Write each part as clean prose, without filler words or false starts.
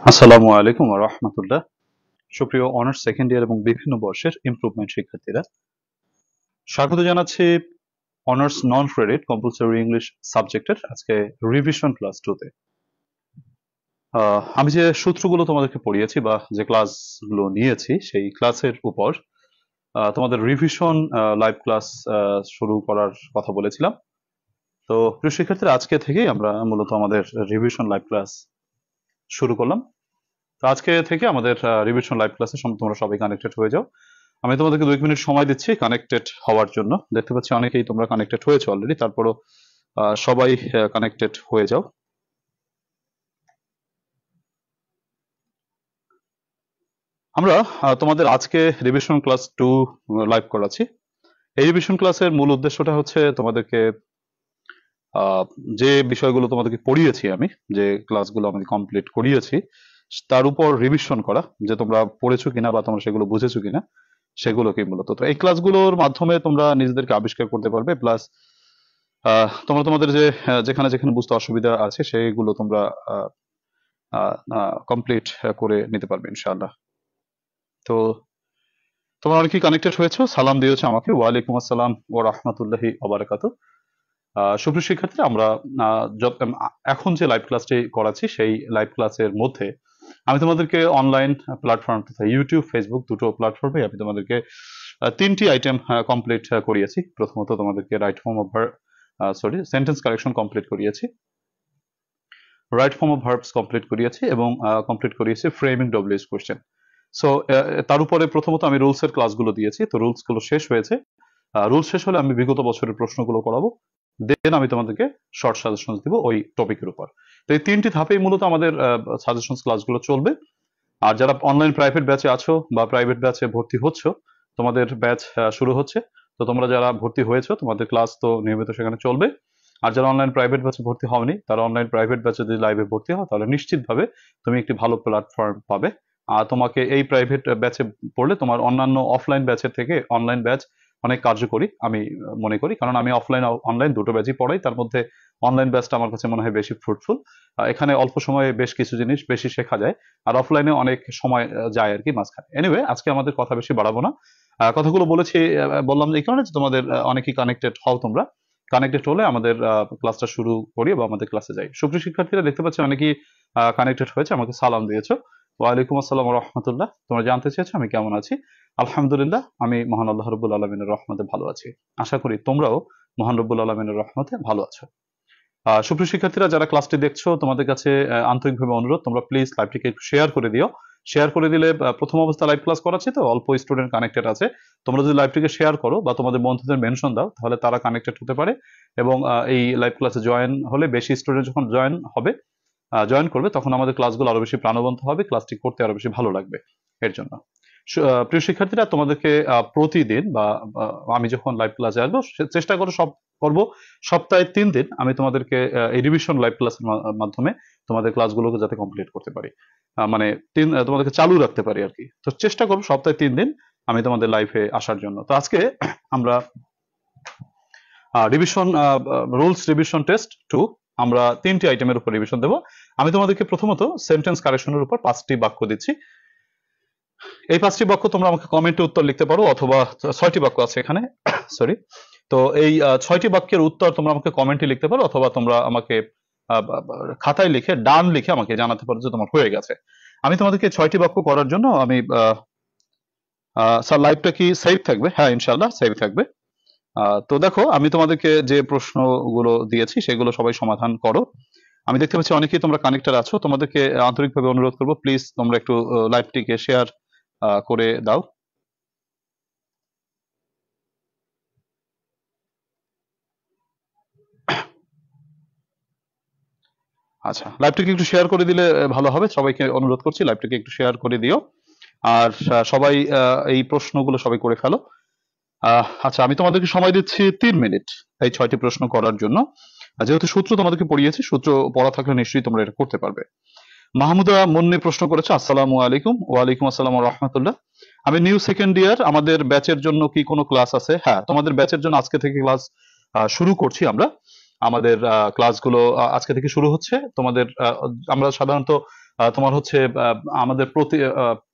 আসসালামু আলাইকুম ওয়া রাহমাতুল্লাহ। সুপ্রিয় অনার্স সেকেন্ড ইয়ার এবং বিভিন্ন বর্ষের ইমপ্রুভমেন্ট শিক্ষার্থীরা, স্বাগত জানাচ্ছি honours non credit compulsory English সাবজেক্টের আজকে রিভিশন ক্লাস 2 তে। আমি যে সূত্রগুলো তোমাদেরকে পড়িয়েছি বা যে ক্লাসগুলো নিয়েছি সেই ক্লাসের উপর তোমাদের রিভিশন লাইভ ক্লাস শুরু করার কথা বলেছিলাম। তো প্রিয় শিক্ষার্থীরা, আজকে থেকেই আমরা মূলত আমাদের রিভিশন লাইভ ক্লাস শুরু করলাম। তো আজকে থেকে আমাদের রিভিশন লাইভ ক্লাসে তোমরা সবাই কানেক্টেড হয়ে যাও। আমি তোমাদেরকে 2 মিনিট সময় দিচ্ছি কানেক্টেড হওয়ার জন্য। দেখতে পাচ্ছি অনেকেই তোমরা কানেক্টেড হয়েছো অলরেডি, তারপরও সবাই কানেক্টেড হয়ে যাও। আমরা তোমাদের আজকে রিভিশন ক্লাস 2 লাইভ করাচ্ছি। এই রিভিশন ক্লাসের মূল উদ্দেশ্যটা হচ্ছে তোমাদেরকে যে বিষয়গুলো তোমাদেরকে পড়িয়েছি, আমি যে ক্লাসগুলো আমি কমপ্লিট করিয়েছি তার উপর রিভিশন করা, যে তোমরা পড়েছো কিনা বা তোমরা সেগুলো বুঝেছো কিনা সেগুলোকে মূলত। তো এই ক্লাসগুলোর মাধ্যমে তোমরা নিজেদেরকে আবিষ্কার করতে পারবে, প্লাস তোমরা তোমাদের যে যেখানে যেখানে বুঝতে অসুবিধা আছে সেগুলো তোমরা কমপ্লিট করে নিতে পারবে ইনশাআল্লাহ। তো তোমরা অনেকেই কানেক্টেড হয়েছো, সালাম দিয়েছো আমাকে। ওয়ালাইকুম আসসালাম ওয়া রাহমাতুল্লাহি ওয়া বারাকাতুহু। সুপ্রিয় শিক্ষার্থীরা, আমরা এখন যে লাইভ ক্লাসটি করাচ্ছি সেই লাইভ ক্লাসের মধ্যে আমি তোমাদেরকে অনলাইন প্ল্যাটফর্ম তথা ইউটিউব, ফেসবুক দুটো প্ল্যাটফর্মে আমি তোমাদেরকে 3টি আইটেম কমপ্লিট করিয়েছি। প্রথমত তোমাদেরকে right form of sentence correction complete করিয়েছি, right form of verbs complete করিয়েছি এবং কমপ্লিট করিয়েছি ফ্রেমিং ডব্লিউএস কোশ্চেন। সো তার উপরে প্রথমত আমি রুলস এর ক্লাসগুলো দিয়েছি। তো রুলস গুলো শেষ হয়েছে। রুলস শেষ হলে আমি বিগত বছরের প্রশ্নগুলো করাবো, দেন আমি তোমাদেরকে শর্ট সাজেশন দিব ওই টপিকের উপর। তো এই 3টি ধাপেই মূলত আমাদের সাজেশন ক্লাসগুলো চলবে। আর যারা অনলাইন প্রাইভেট ব্যাচে আছো বা প্রাইভেট ব্যাচে ভর্তি হচ্ছ, তোমাদের ব্যাচ শুরু হচ্ছে। তো তোমরা যারা ভর্তি হয়েছো তোমাদের ক্লাস তো নিয়মিত সেখানে চলবে। আর যারা অনলাইন প্রাইভেট ব্যাচে ভর্তি হওনি, তারা অনলাইন প্রাইভেট ব্যাচে যদি লাইভে ভর্তি হও তাহলে নিশ্চিতভাবে তুমি একটি ভালো প্ল্যাটফর্ম পাবে। আর তোমাকে এই প্রাইভেট ব্যাচে পড়লে তোমার অন্যান্য অফলাইন ব্যাচের থেকে অনলাইন ব্যাচ অনেক কার্যকরী আমি মনে করি, কারণ আমি অফলাইন অনলাইন দুটো ব্যাচই পড়াই। তার মধ্যে অনলাইন ব্যাচটা আমার কাছে মনে হয় বেশি ফ্রুটফুল। এখানে অল্প সময়ে বেশ কিছু জিনিস বেশি শেখা যায়, আর অফলাইনে অনেক সময় যায় আর কি মাঝখানে। এনিওয়ে, আজকে আমাদের কথা বেশি বাড়াবো না। কথাগুলো বলেছি, বললাম যে এই কারণে যে তোমাদের অনেকেই কানেক্টেড হও, তোমরা কানেক্টেড হলে আমাদের ক্লাসটা শুরু করি বা আমাদের ক্লাসে যাই। সুপ্রিয় শিক্ষার্থীরা, দেখতে পাচ্ছি অনেকেই কানেক্টেড হয়েছে, আমাকে সালাম দিয়েছো। ওয়ালাইকুম আসসালাম ওয়া রাহমাতুল্লাহ। তোমরা জানতে চেয়েছো আমি কেমন আছি। আলহামদুলিল্লাহ, আমি মহান আল্লাহ রাব্বুল আলামিনের রহমতে ভালো আছি। আশা করি তোমরাও মহান রব্বুল আলামিনের রহমতে ভালো আছো। সুপ্রিয় শিক্ষার্থীরা, যারা ক্লাসটি দেখছো, তোমাদের কাছে আন্তরিকভাবে অনুরোধ, তোমরা প্লিজ লাইভটিকে একটু শেয়ার করে দিও। শেয়ার করে দিলে, প্রথম অবস্থা লাইভ ক্লাস করাচ্ছি তো অল্প স্টুডেন্ট কানেক্টেড আছে, তোমরা যদি লাইভটিকে শেয়ার করো বা তোমাদের বন্ধুদের মেনশন দাও তাহলে তারা কানেক্টেড হতে পারে এবং এই লাইভ ক্লাসে জয়েন হলে বেশি স্টুডেন্ট যখন জয়েন করবে তখন আমাদের ক্লাসগুলো আরো বেশি প্রাণবন্ত হবে, ক্লাসটি করতে আরো বেশি ভালো লাগবে। এর জন্য প্রিয় শিক্ষার্থীরা, তোমাদেরকে প্রতিদিন বা আমি যখন লাইভ ক্লাসে আসবো চেষ্টা করবো সপ্তাহে 3 দিন আমি তোমাদেরকে এই রিভিশন লাইভ ক্লাসের মাধ্যমে তোমাদের ক্লাসগুলোকে যাতে কমপ্লিট করতে পারি, মানে তোমাদেরকে চালু রাখতে পারি আর কি। তো চেষ্টা করবো সপ্তাহে 3 দিন আমি তোমাদের লাইভে আসার জন্য। তো আজকে আমরা রিভিশন রুলস রিভিশন টেস্ট 2 আমরা 3টি আইটেমের উপর রিভিশন দেবো। আমি তোমাদেরকে প্রথমত সেন্টেন্স কারেকশনের উপর 5টি বাক্য দিচ্ছি। এই 5টি বাক্য তোমরা আমাকে কমেন্টে উত্তর লিখতে পারো, অথবা 6টি বাক্য আছে এখানে, সরি। তো এই 6টি বাক্যের উত্তর তোমরা আমাকে কমেন্টে লিখতে পারো, অথবা তোমরা আমাকে খাতায় লিখে ডান লিখে আমাকে জানাতে পারো যে তোমার হয়ে গেছে। আমি তোমাদেরকে 6টি বাক্য করার জন্য আমি স্যার, লাইভটা কি সেভ থাকবে? হ্যাঁ, ইনশাআল্লাহ সেভ থাকবে। তো দেখো, আমি তোমাদেরকে যে প্রশ্নগুলো দিয়েছি সেগুলো সবাই সমাধান করো। আমি দেখতে পাচ্ছি অনেকেই তোমরা কানেক্টেড আছো, তোমাদেরকে আন্তরিকভাবে অনুরোধ করবো প্লিজ তোমরা একটু লাইভটিকে শেয়ার করে দাও। আচ্ছা, লাইভটিকে একটু শেয়ার করে দিলে ভালো হবে, সবাইকে অনুরোধ করছি লাইভটিকে একটু শেয়ার করে দিও। আর সবাই এই প্রশ্নগুলো সবাই করে ফেলো। আচ্ছা, আমি তোমাদেরকে সময় দিচ্ছি 3 মিনিট এই 6টি প্রশ্ন করার জন্য। যেহেতু সূত্র তোমাদেরকে পড়িয়েছি, সূত্র পড়া থাকলে নিশ্চয়ই তোমরা এটা করতে পারবে। মাহমুদা মুন্নি প্রশ্ন করেছে, আসসালামু আলাইকুম। ওয়ালাইকুম আসসালাম ওয়া রাহমাতুল্লাহ। আমি নিউ সেকেন্ড ইয়ার, আমাদের ব্যাচের জন্য কি কোনো ক্লাস আছে? হ্যাঁ, তোমাদের ব্যাচের জন্য আজকে থেকে ক্লাস শুরু করছি আমরা। আমাদের ক্লাসগুলো আজকে থেকে শুরু হচ্ছে। তোমাদের আমরা সাধারণত তোমার হচ্ছে আমাদের প্রতি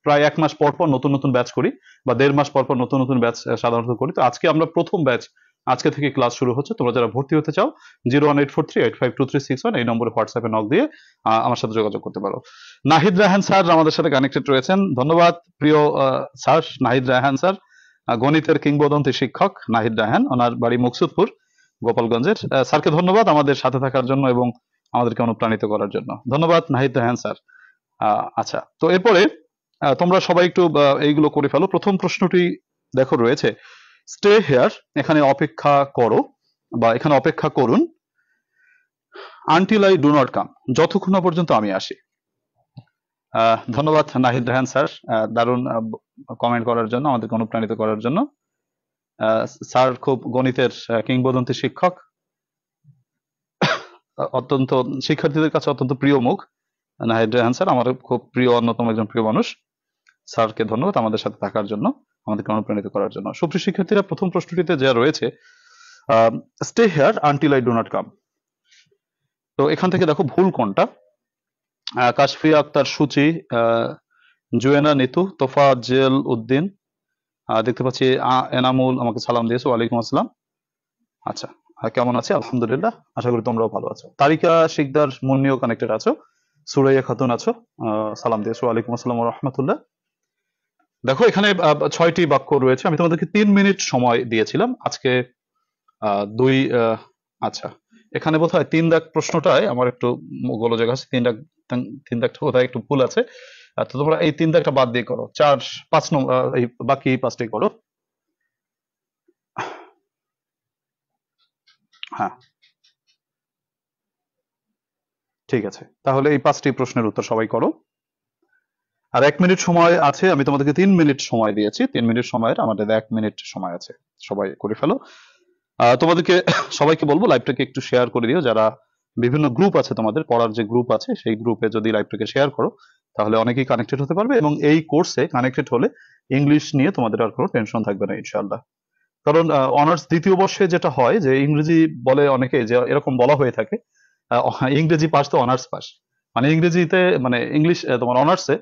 প্রায় 1 মাস পর পর নতুন নতুন ব্যাচ করি, বা 1.5 মাস পর পর নতুন নতুন ব্যাচ সাধারণত করি। তো আজকে আমরা প্রথম ব্যাচ, আজকে থেকে ক্লাস শুরু হচ্ছে। তোমরা যারা ভর্তি হতে চাও 01843852361 এই নম্বরে হোয়াটসঅ্যাপে নক দিয়ে আমার সাথে যোগাযোগ করতে পারো। নাহিদ রায়হান স্যার আমাদের সাথে কানেক্টেড রয়েছেন, ধন্যবাদ প্রিয় স্যার নাহিদ রায়হান স্যার, গণিতের কিংবদন্তি শিক্ষক নাহিদ রায়হান, ওনার বাড়ি মুকসুদপুর গোপালগঞ্জের। স্যারকে ধন্যবাদ আমাদের সাথে থাকার জন্য এবং আমাদেরকে অনুপ্রাণিত করার জন্য, ধন্যবাদ নাহিদ রায়হান স্যার। আচ্ছা, তো এরপরে তোমরা সবাই একটু এইগুলো করে ফেলো। প্রথম প্রশ্নটি দেখো রয়েছে, স্টে হেয়ার, এখানে অপেক্ষা করো বা এখানে অপেক্ষা করুন, until I do not come, যতক্ষণ না পর্যন্ত আমি আসি। ধন্যবাদ নাহিদ রায়হান স্যার, দারুণ কমেন্ট করার জন্য, আমাদেরকে অনুপ্রাণিত করার জন্য। স্যার খুব গণিতের কিংবদন্তি শিক্ষক, অত্যন্ত শিক্ষার্থীদের কাছে অত্যন্ত প্রিয় মুখ নাহিদ রায়হান স্যার, আমার খুব প্রিয়, অন্যতম একজন প্রিয় মানুষ। স্যারকে ধন্যবাদ আমাদের সাথে থাকার জন্য, আমাদেরকে অনুপ্রাণিত করার জন্য। সুপ্রিয় শিক্ষার্থীরা, প্রথম প্রশ্নটিতে যা রয়েছে, stay here until I do not come, তো এখান থেকে দেখো ভুল কোনটা। কাশফিয়া আক্তার সূচি, জুয়েনা নিতু, তোফাজ্জেল উদ্দিন, দেখতে পাচ্ছি এনামুল আমাকে সালাম দিয়েছো, ওয়ালাইকুম আসসালাম। আচ্ছা, কেমন আছে? আলহামদুলিল্লাহ, আশা করি তোমরাও ভালো আছো। তারিকা শিকদার মুন্নিও কানেক্টেড আছো, সুরাইয়া খাতুন আছো, সালাম দিয়েছো, ওয়ালাইকুম আসসালাম ওয়া রাহমাতুল্লাহ। দেখো এখানে 6টি বাক্য রয়েছে, আমি তোমাদেরকে 3 মিনিট সময় দিয়েছিলাম, আজকে 2। আচ্ছা, এখানে বোধহয় 3 দাগ প্রশ্নটায় আমার একটু গোলযোগ আছে, 3 দাগটা বোধহয় একটু ভুল আছে। তো তোমরা এই 3 দাগটা বাদ দিয়ে করো, 4 5 নম্বর, এই বাকি 5টি করো। হ্যাঁ, ঠিক আছে, তাহলে এই 5টি প্রশ্নের উত্তর সবাই করো। আর 1 মিনিট সময় আছে, আমি তোমাদেরকে 3 মিনিট সময় দিয়েছি, 3 মিনিট সময়ের আমাদের 1 মিনিট সময় আছে, সবাই করে ফেলো। তোমাদেরকে সবাইকে বলবো লাইভটাকে একটু শেয়ার করে দিও, যারা বিভিন্ন গ্রুপ আছে, তোমাদের পড়ার যে গ্রুপ আছে সেই গ্রুপে যদি লাইভটাকে শেয়ার করো তাহলে অনেকেই কানেক্টেড হতে পারবে, এবং এই কোর্সে কানেক্টেড হলে ইংলিশ নিয়ে তোমাদের আর কোনো টেনশন থাকবে না ইনশাআল্লাহ। কারণ অনার্স দ্বিতীয় বর্ষে যেটা হয় যে ইংরেজি বলে অনেকে, যে এরকম বলা হয়ে থাকে, ইংরেজি পাস তো অনার্স পাস, মানে ইংরেজিতে, মানে ইংলিশ তোমার অনার্সে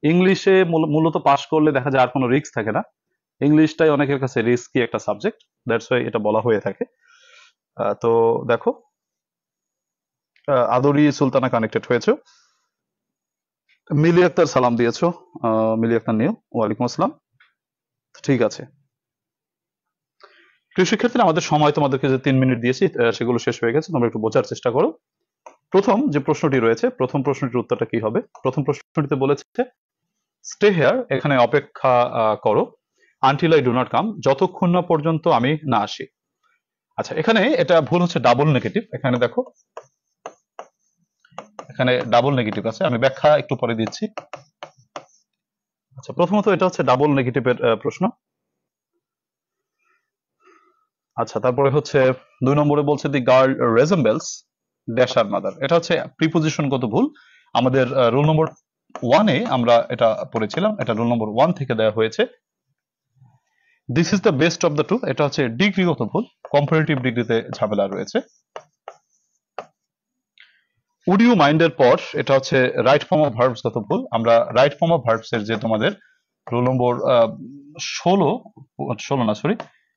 ইংলিশে মূলত পাস করলে দেখা যায় আর কোনো রিস্ক থাকে না, ইংলিশটাই অনেকের কাছে রিস্কি একটা সাবজেক্ট, দ্যাটস ওয়াই এটা বলা হয়ে থাকে। তো দেখো, আদরি সুলতানা কানেক্টেড হয়েছে, মিলি আক্তার সালাম দিয়েছো, মিলি আক্তার নিও, ওয়ালাইকুম আসসালাম। ঠিক আছে, প্রিয় শিক্ষার্থীরা, আমাদের সময় তোমাদেরকে যে 3 মিনিট দিয়েছি সেগুলো শেষ হয়ে গেছে, তোমরা একটু বোঝার চেষ্টা করো। প্রথম যে প্রশ্নটি রয়েছে, প্রথম প্রশ্নটির উত্তরটা কি হবে? প্রথম প্রশ্নটিতে বলেছে স্টে হেয়ার, এখানে অপেক্ষা করো, until I do not come, যতক্ষণ না পর্যন্ত আমি না আসি। আচ্ছা, এখানে এটা ভুল হচ্ছে, ডাবল নেগেটিভ। এখানে দেখো, এখানে ডাবল নেগেটিভ আছে, আমি ব্যাখ্যা একটু পরে দিচ্ছি। আচ্ছা, প্রথমত এটা হচ্ছে ডাবল নেগেটিভের প্রশ্ন। আচ্ছা, তারপরে হচ্ছে 2 নম্বরে বলছে the girl resembles dash her mother, এটা হচ্ছে প্রিপোজিশনগত ভুল। আমাদের রুল নম্বর 1-এ আমরা এটা পড়েছিলাম, এটা রুল নম্বর 1 থেকে দেওয়া হয়েছে। This is the best of the two, এটা হচ্ছে ডিগ্রিগত ভুল, কম্পারেটিভ ডিগ্রিতে ঝামেলা রয়েছে। উড ইউ মাইন্ডের পর এটা হচ্ছে রাইট ফর্ম অফ ভার্বস গত ভুল, আমরা রাইট ফর্ম অফ ভার্বস এর যে তোমাদের রোল নম্বর 16 না সরি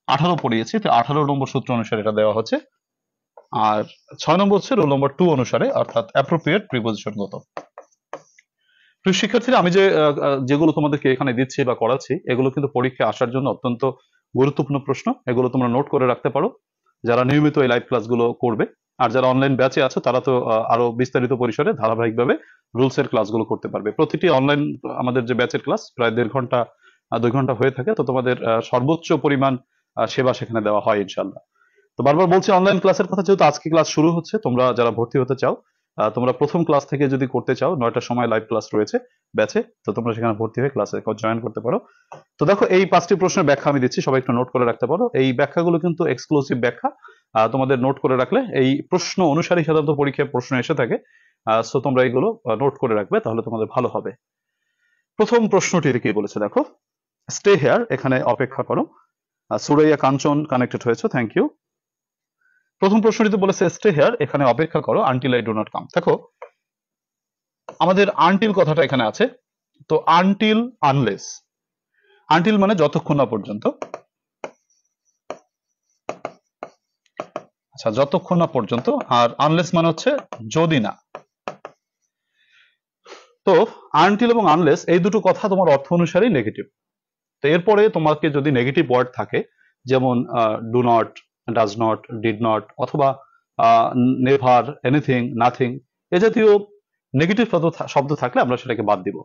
18 পড়িয়েছি, তো 18 নম্বর সূত্র অনুসারে এটা দেওয়া হচ্ছে। আর 6 নম্বর হচ্ছে রোল নম্বর 2 অনুসারে, অর্থাৎ অ্যাপ্রোপ্রিয়েট প্রিপোজিশন গত। প্রিয় শিক্ষার্থীরা, আমি যেগুলো তোমাদেরকে এখানে দিচ্ছি বা করাচ্ছি, এগুলো কিন্তু পরীক্ষায় আসার জন্য অত্যন্ত গুরুত্বপূর্ণ প্রশ্ন, এগুলো তোমরা নোট করে রাখতে পারো যারা নিয়মিত এই লাইভ ক্লাসগুলো করবে। আর যারা অনলাইন ব্যাচে আছে তারা তো আরো বিস্তারিত পরিসরে ধারাবাহিকভাবে রুলস এর ক্লাসগুলো করতে পারবে। প্রতিটি অনলাইন আমাদের যে ব্যাচের ক্লাস প্রায় 1.5 ঘন্টা 2 ঘন্টা হয়ে থাকে, তো তোমাদের সর্বোচ্চ পরিমাণ সেবা সেখানে দেওয়া হয় ইনশাল্লাহ। তো বারবার বলছি অনলাইন ক্লাসের কথা, যেহেতু আজকে ক্লাস শুরু হচ্ছে, তোমরা যারা ভর্তি হতে চাও, তোমরা প্রথম ক্লাস থেকে যদি করতে চাও, 9টার সময় লাইভ ক্লাস রয়েছে ব্যাচে, তো তোমরা সেখানে ভর্তি হয়ে ক্লাসে জয়েন করতে পারো। তো দেখো, এই 5টি প্রশ্নের ব্যাখ্যা আমি দিচ্ছি, সবাই একটু নোট করে রাখতে পারো। এই ব্যাখ্যাগুলো কিন্তু এক্সক্লুসিভ ব্যাখ্যা, তোমাদের নোট করে রাখলে এই প্রশ্ন অনুসারে সাধারণত পরীক্ষায় প্রশ্ন এসে থাকে, সো তোমরা এগুলো নোট করে রাখবে, তাহলে তোমাদের ভালো হবে। প্রথম প্রশ্নটি কি বলেছে দেখো, স্টে হেয়ার, এখানে অপেক্ষা করো। সুরাইয়া কাঞ্চন কানেক্টেড হয়েছে, থ্যাংক ইউ। প্রথম প্রশ্নটিতে বলেছে স্টে হেয়ার, এখানে অপেক্ষা করো, until I do not come. দেখো, আমাদের আনটিল কথাটা এখানে আছে, তো আনটিল আনলেস, আনটিল মানে যতক্ষণ না পর্যন্ত, আচ্ছা যতক্ষণ না পর্যন্ত, আর আনলেস মানে হচ্ছে যদি না। তো আনটিল এবং আনলেস এই দুটো কথা তোমার অর্থ অনুসারেই নেগেটিভ। তো এরপরে তোমাকে যদি নেগেটিভ ওয়ার্ড থাকে, যেমন do not, does not, did not, অথবা নেভার, এনিথিং, নাথিং, এ জাতীয় নেগেটিভ শব্দ থাকলে আমরা সেটাকে বাদ দিব।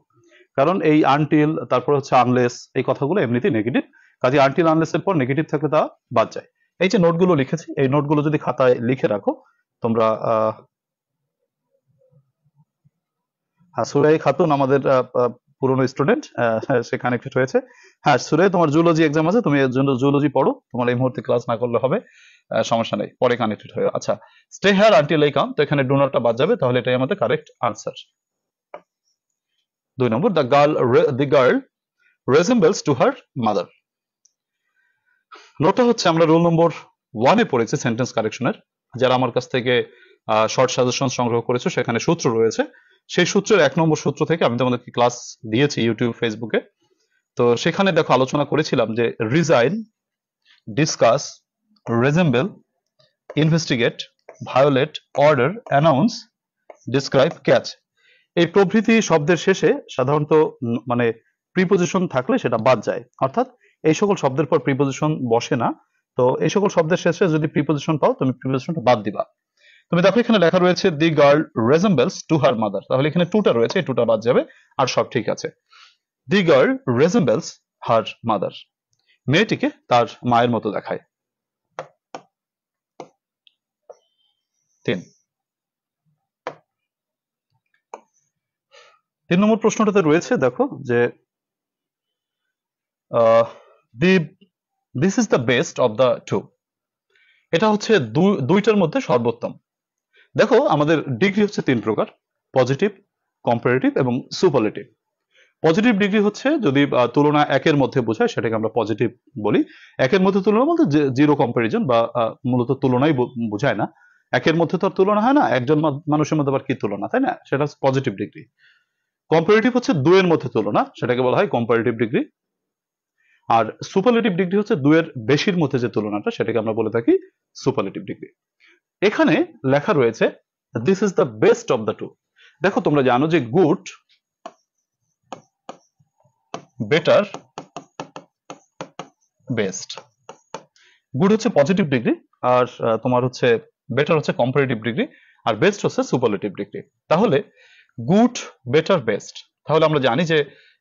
কারণ এই আনটিল, তারপর হচ্ছে আনলেস, এই কথাগুলো এমনিতেই নেগেটিভ, কাজে আনটিল আনলেস এর পর নেগেটিভ থাকলে তা বাদ যায়। এই যে নোটগুলো লিখেছি, এই নোটগুলো যদি খাতায় লিখে রাখো তোমরা, সুরাই খাতুন আমাদের পুরনো স্টুডেন্ট, সে কানেক্টেড হয়েছে। হ্যাঁ সুরাই, তোমার জুলজি এক্সাম আছে, তুমি জুলজি পড়ো, তোমার এই মুহূর্তে ক্লাস না করলে হবে, সমস্যা নেই, পরে কানেক্টেড হয়ে। আচ্ছা, stay here until I come, তো এখানে ডু নটটা বাদ যাবে, তাহলে এটাই আমাদের কারেক্ট আনসার। 2 নম্বর, the girl resembles to her mother। নোটটা হচ্ছে আমরা রোল নম্বর 1-এ পড়েছি সেন্টেন্স কারেকশনের। যারা আমার কাছ থেকে শর্ট সাজেশন সংগ্রহ করেছো, সেখানে সূত্র রয়েছে, সেই সূত্রের 1 নম্বর সূত্র থেকে আমি তোমাদেরকে ক্লাস দিয়েছি ইউটিউব, ফেসবুকে। তো সেখানে দেখো আলোচনা করেছিলাম যে resign, discuss, resemble, investigate, violate, order, announce, describe, catch, এই প্রভৃতি শব্দের শেষে সাধারণত মানে প্রিপোজিশন থাকলে সেটা বাদ যায়, অর্থাৎ এই সকল শব্দের পর প্রিপোজিশন বসে না। তো এই সকল শব্দের শেষে যদি প্রিপোজিশন পাও, তুমি প্রিপোজিশনটা বাদ দিবা। তুমি দেখো এখানে লেখা রয়েছে the girl resembles to her mother, তাহলে এখানে টুটা রয়েছে, এই টুটা বাদ যাবে, আর সব ঠিক আছে। দি গার্ল রেজেম্বলস হার মাদার, মেয়েটিকে তার মায়ের মতো দেখায়। 3 নম্বর প্রশ্নটাতে রয়েছে, দেখো যে this is the best of the two, এটা হচ্ছে দুইটার মধ্যে সর্বোত্তম। দেখো আমাদের ডিগ্রি হচ্ছে 3 প্রকার, পজিটিভ, কম্পারেটিভ এবং সুপারলেটিভ। পজিটিভ ডিগ্রি হচ্ছে যদি তুলনা 1-এর মধ্যে বোঝায়, সেটাকে আমরা পজিটিভ বলি। 1-এর মধ্যে তুলনা বলতে জিরো কম্পারিজন, বা মূলত তুলনাই বোঝায় না। 1-এর মধ্যে তো আর তুলনা হয় না, একজন মানুষের মধ্যে আবার কি তুলনা, তাই না? সেটা হচ্ছে পজিটিভ ডিগ্রি। কম্পারেটিভ হচ্ছে 2-এর মধ্যে তুলনা, সেটাকে বলা হয় কম্পারেটিভ ডিগ্রি। আর সুপারলেটিভ ডিগ্রি হচ্ছে 2-এর বেশির মধ্যে যে তুলনাটা, সেটাকে আমরা বলে থাকি সুপারলেটিভ ডিগ্রি। এখানে লেখা রয়েছে this is the best of the two. দেখো তোমরা জানো যে গুড, বেটার, বেস্ট। গুড হচ্ছে পজিটিভ ডিগ্রি, আর তোমার হচ্ছে বেটার হচ্ছে কম্পারেটিভ ডিগ্রি, আর বেস্ট হচ্ছে সুপারলেটিভ ডিগ্রি। তাহলে গুড, বেটার, বেস্ট, তাহলে আমরা জানি যে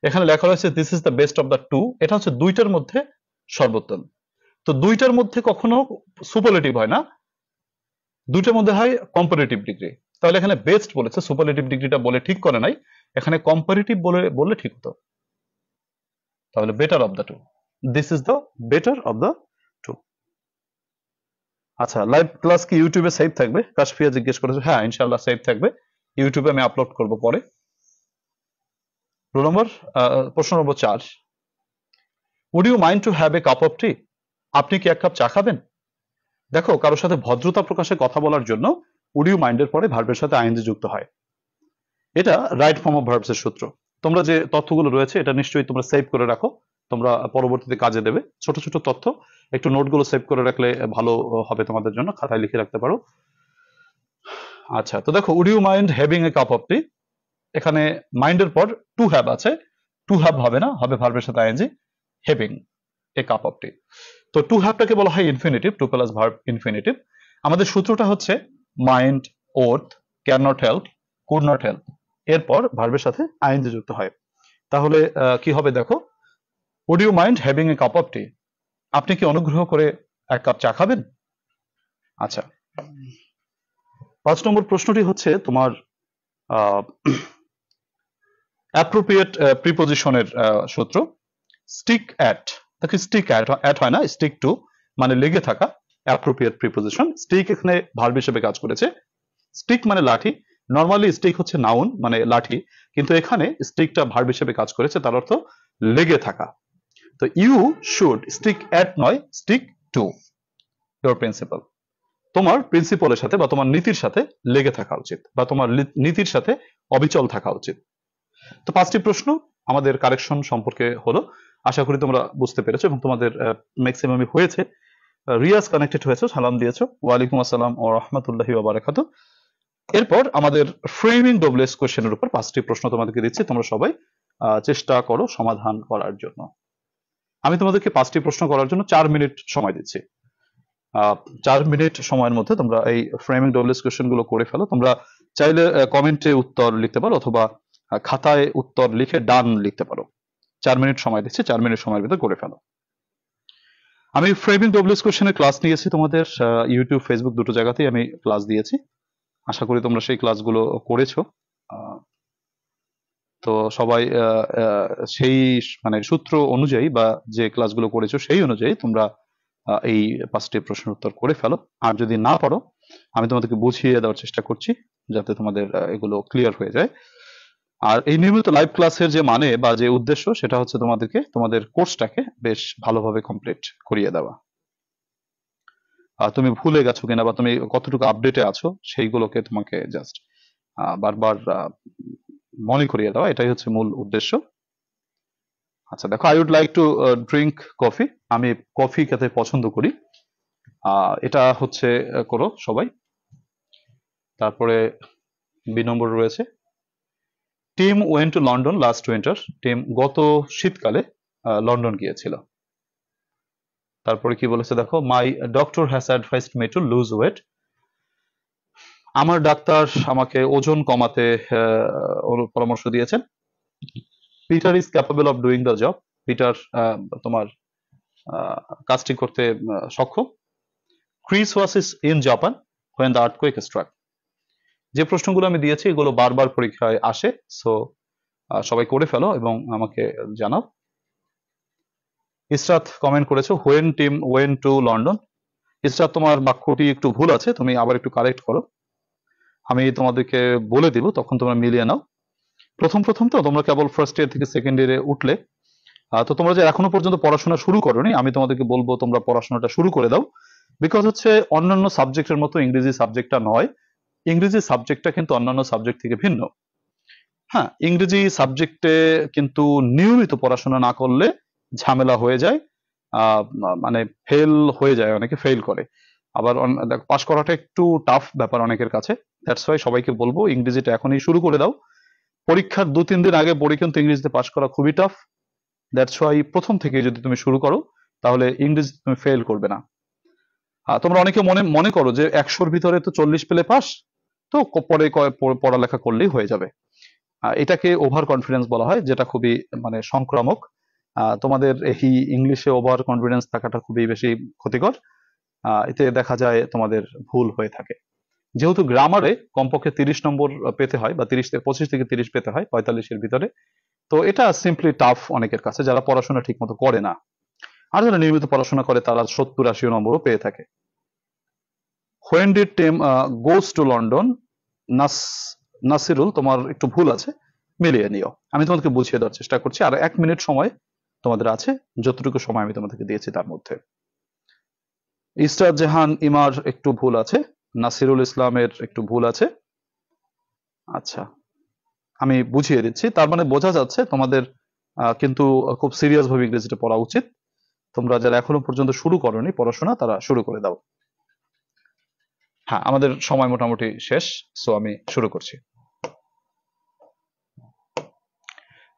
এখানে লেখা রয়েছে this is the best of the two, এটা হচ্ছে দুইটার মধ্যে সর্বোত্তম। তো দুইটার মধ্যে কখনো সুপারলেটিভ হয় না, দুইটার মধ্যে হয় কম্পারেটিভ ডিগ্রি। তাহলে এখানে বেস্ট বলেছে, সুপারলেটিভ ডিগ্রিটা বলে ঠিক করে নাই, এখানে কম্পারেটিভ বললে ঠিক হতো। তাহলে better of the two, this is the better of the two. আচ্ছা, লাইভ ক্লাস কি ইউটিউবে সেভ থাকবে? কাশফিয়া জিজ্ঞেস করেছে। হ্যাঁ ইনশাআল্লাহ সেভ থাকবে, ইউটিউবে আমি আপলোড করব পরে। রোল নম্বর, প্রশ্ন নম্বর 4, would you mind to have a cup of tea, আপনি কি 1 কাপ চা খাবেন? দেখো কারোর সাথে ভদ্রতা প্রকাশে কথা বলার জন্য উড ইউ মাইন্ডের পরে ভার্বের সাথে আইএনজি যুক্ত হয়। এটা রাইট ফর্ম অফ ভার্বস এর সূত্র। তোমরা যে তথ্যগুলো রয়েছে এটা নিশ্চয়ই তোমরা সেভ করে রাখো, তোমরা পরবর্তীতে কাজে দেবে। ছোট ছোট তথ্য, একটু নোটগুলো সেভ করে রাখলে ভালো হবে তোমাদের জন্য, খাতায় লিখে রাখতে পারো। আচ্ছা, তো দেখো would you mind having a cup of tea, এখানে মাইন্ডের পর টু হ্যাভ আছে, টু হ্যাভ হবে না, হবে ভার্বের সাথে ING, having a cup of tea. তো টু হ্যাভটাকে বলা হয় infinitive, to plus verb infinitive. আমাদের সূত্রটা হচ্ছে mind, worth, can not help, could not help, এরপর ভার্বের সাথে আইএনজি যুক্ত হয়। তাহলে কি হবে দেখো, would you mind having a cup of tea, আপনি কি অনুগ্রহ করে 1 কাপ চা খাবেন? আচ্ছা, 5 নম্বর প্রশ্নটি হচ্ছে তোমার অ্যাপ্রোপ্রিয়েট প্রিপোজিশনের সূত্র। স্টিক অ্যাট, দেখো স্টিক অ্যাট হয় না, স্টিক টু মানে লেগে থাকা, অ্যাপ্রোপ্রিয়েট প্রিপোজিশন। স্টিক এখানে ভার্ব হিসেবে কাজ করেছে। স্টিক মানে লাঠি, নর্মালি স্টিক হচ্ছে নাউন মানে লাঠি, কিন্তু এখানে স্টিকটা ভার্ব হিসেবে কাজ করেছে, তার অর্থ লেগে থাকা। তো ইউ শুড স্টিক অ্যাট নয়, স্টিক টু ইউর প্রিন্সিপাল। তোমার প্রিন্সিপালের সাথে বা তোমার নীতির সাথে লেগে থাকা উচিত, বা তোমার নীতির সাথে অবিচল থাকা উচিত। তো 5টি প্রশ্ন আমাদের কারেকশন সম্পর্কে হলো। আশা করি তোমরা বুঝতে পেরেছো এবং তোমাদের ম্যাক্সিমামই হয়েছে। রিয়াজ কানেক্টেড হয়েছে, সালাম দিয়েছো। ওয়ালাইকুম আসসালাম ওয়া রাহমাতুল্লাহি ওয়া বারাকাতুহু। এরপর আমাদের ফ্রেমিং ডব্লিউএস কোশ্চেনের উপর 5টি প্রশ্ন তোমাদেরকে দিচ্ছি, তোমরা সবাই চেষ্টা করো সমাধান করার জন্য। আমি তোমাদেরকে 5টি প্রশ্ন করার জন্য 4 মিনিট সময় দিচ্ছি। 4 মিনিট সময়ের মধ্যে তোমরা এই ফ্রেমিং ডব্লিউএস কোশ্চেন গুলো করে ফেলো। তোমরা চাইলে কমেন্টে উত্তর লিখতে পারো, অথবা খাতায় উত্তর লিখে ডান লিখতে পারো। 4 মিনিট সময় দিচ্ছি, 4 মিনিট সময়ের ভিতরে করে ফেলো। আমি ফ্রেমিং ডব্লিউএস কোশ্চেনের ক্লাস নিয়েছি তোমাদের ইউটিউব, ফেসবুক দুটো জায়গাতেই আমি ক্লাস দিয়েছি। আশা করি তোমরা সেই ক্লাসগুলো করেছো। তো সবাই সেই মানে সূত্র অনুযায়ী বা যে ক্লাসগুলো করেছো সেই অনুযায়ী তোমরা এই 5টি প্রশ্নের উত্তর করে ফেলো। আর যদি না পারো, আমি তোমাদেরকে বুঝিয়ে দেওয়ার চেষ্টা করছি যাতে তোমাদের এগুলো ক্লিয়ার হয়ে যায়। আর এই নিয়মিত লাইভ ক্লাসের যে মানে বা যে উদ্দেশ্য, সেটা হচ্ছে তোমাদেরকে তোমাদের কোর্সটাকে বেশ ভালোভাবে কমপ্লিট করিয়ে দেওয়া। তুমি ভুলে গেছো কিনা বা তুমি কতটুকু আপডেটে আছো সেইগুলোকে তোমাকে জাস্ট বারবার মনে করিয়ে দেওয়া, এটাই হচ্ছে মূল উদ্দেশ্য। আচ্ছা দেখো, I would like to drink coffee. আমি কফি খেতে পছন্দ করি। এটা হচ্ছে করো সবাই। তারপরে বি নম্বর রয়েছে, Tim went to London last winter. Tim গত শীতকালে লন্ডন গিয়েছিল। তারপরে কি বলেছে দেখো, my doctor has advised me to lose weight. আমার ডাক্তার আমাকে ওজন কমাতে পরামর্শ দিয়েছেন। Peter is capable of doing the job. Peter তোমার কাজটি করতে সক্ষম। Chris was is in Japan when the earthquake struck. যে প্রশ্নগুলো আমি দিয়েছি এগুলো বারবার পরীক্ষায় আসে, সো সবাই করে ফেলো এবং আমাকে জানাও। ইসরাত কমেন্ট করেছো, when team went to London. Israt, তোমার বাক্যটি একটু ভুল আছে, তুমি আবার একটু কারেক্ট করো। আমি তোমাদেরকে বলে দিব, তখন তোমরা মিলিয়ে নাও। প্রথম প্রথম তো তোমরা কেবল ফার্স্ট ইয়ার থেকে সেকেন্ড ইয়ারে উঠলে, তো তোমরা যে এখনো পর্যন্ত পড়াশোনা শুরু করোনি, আমি তোমাদেরকে বলবো তোমরা পড়াশোনাটা শুরু করে দাও। বিকজ হচ্ছে অন্যান্য সাবজেক্টের মতো ইংরেজি সাবজেক্টটা নয়। ইংরেজি সাবজেক্টটা কিন্তু অন্যান্য সাবজেক্ট থেকে ভিন্ন। হ্যাঁ, ইংরেজি সাবজেক্টে কিন্তু নিয়মিত পড়াশোনা না করলে ঝামেলা হয়ে যায়, মানে ফেল হয়ে যায়, অনেকে ফেল করে। আবার পাশ করাটা একটু টাফ ব্যাপার অনেকের কাছে। দ্যাটস ওয়াই সবাইকে বলবো ইংরেজিটা এখনই শুরু করে দাও। পরীক্ষার 2-3 দিন আগে পড়ে কিন্তু ইংরেজিতে পাশ করা খুবই টাফ। দ্যাটস ওয়াই প্রথম থেকে যদি তুমি শুরু করো তাহলে ইংরেজি তুমি ফেল করবে না। তোমরা অনেকে মনে করো যে 100-র ভিতরে তো 40 পেলে পাস, তো পরে পড়ালেখা করলেই হয়ে যাবে। এটাকে ওভার কনফিডেন্স বলা হয়, যেটা খুবই মানে সংক্রামক। তোমাদের এই ইংলিশে ওভার কনফিডেন্স থাকাটা খুবই বেশি ক্ষতিকর। এতে দেখা যায় তোমাদের ভুল হয়ে থাকে। যেহেতু গ্রামারে কমপক্ষে 30 নম্বর পেতে হয়, বা 25 থেকে 30 পেতে হয় 45-এর ভিতরে, তো এটা সিম্পলি টাফ অনেকের কাছে, যারা পড়াশোনা ঠিক মতো করে না। আর যারা নিয়মিত পড়াশোনা করে তারা 70-80 নম্বরও পেয়ে থাকে। When did team goes to London. Nasirul, তোমার একটু ভুল আছে, মিলিয়ে নিও। আমি তোমাদেরকে বুঝিয়ে দেওয়ার চেষ্টা করছি। আর 1 মিনিট সময় তোমাদের আছে, যতটুকু সময় আমি তোমাদেরকে দিয়েছি তার মধ্যে। ইস্টার জাহান ইমার একটু ভুল আছে, নাসিরুল ইসলামের একটু ভুল আছে। আচ্ছা, আমি বুঝিয়ে দিচ্ছি। তার মানে বোঝা যাচ্ছে তোমাদের কিন্তু খুব সিরিয়াস ভাবে ইংরেজিটা পড়া উচিত। তোমরা যারা এখনো পর্যন্ত শুরু করোনি পড়াশোনা, তারা শুরু করে দাও। হ্যাঁ, আমাদের সময় মোটামুটি শেষ, সো আমি শুরু করছি।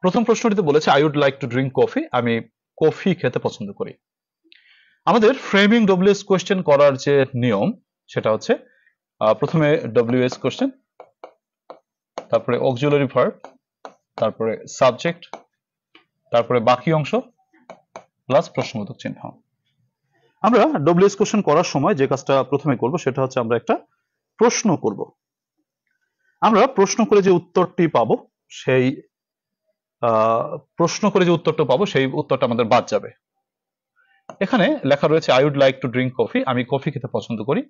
প্রথম প্রশ্নটিতে বলেছে I would like to drink coffee. আমি কফি খেতে পছন্দ করি। আমাদের ফ্রেমিং ডব্লিউএস কোয়েশ্চেন করার যে নিয়ম, সেটা হচ্ছে প্রথমে ডব্লিউএস কোয়েশ্চেন, তারপরে অক্সিলারি ভার্ব, তারপরে সাবজেক্ট, তারপরে বাকি অংশ প্লাস প্রশ্নবোধক চিহ্ন। আমরা ডব্লিউএস কোয়েশ্চেন করার সময় যে কাজটা প্রথমে করব সেটা হচ্ছে আমরা একটা প্রশ্ন করব। আমরা প্রশ্ন করে যে উত্তরটি পাবো সেই উত্তরটা আমাদের বাদ যাবে। এখানে লেখা রয়েছে I would like to drink coffee. আমি কফি খেতে পছন্দ করি।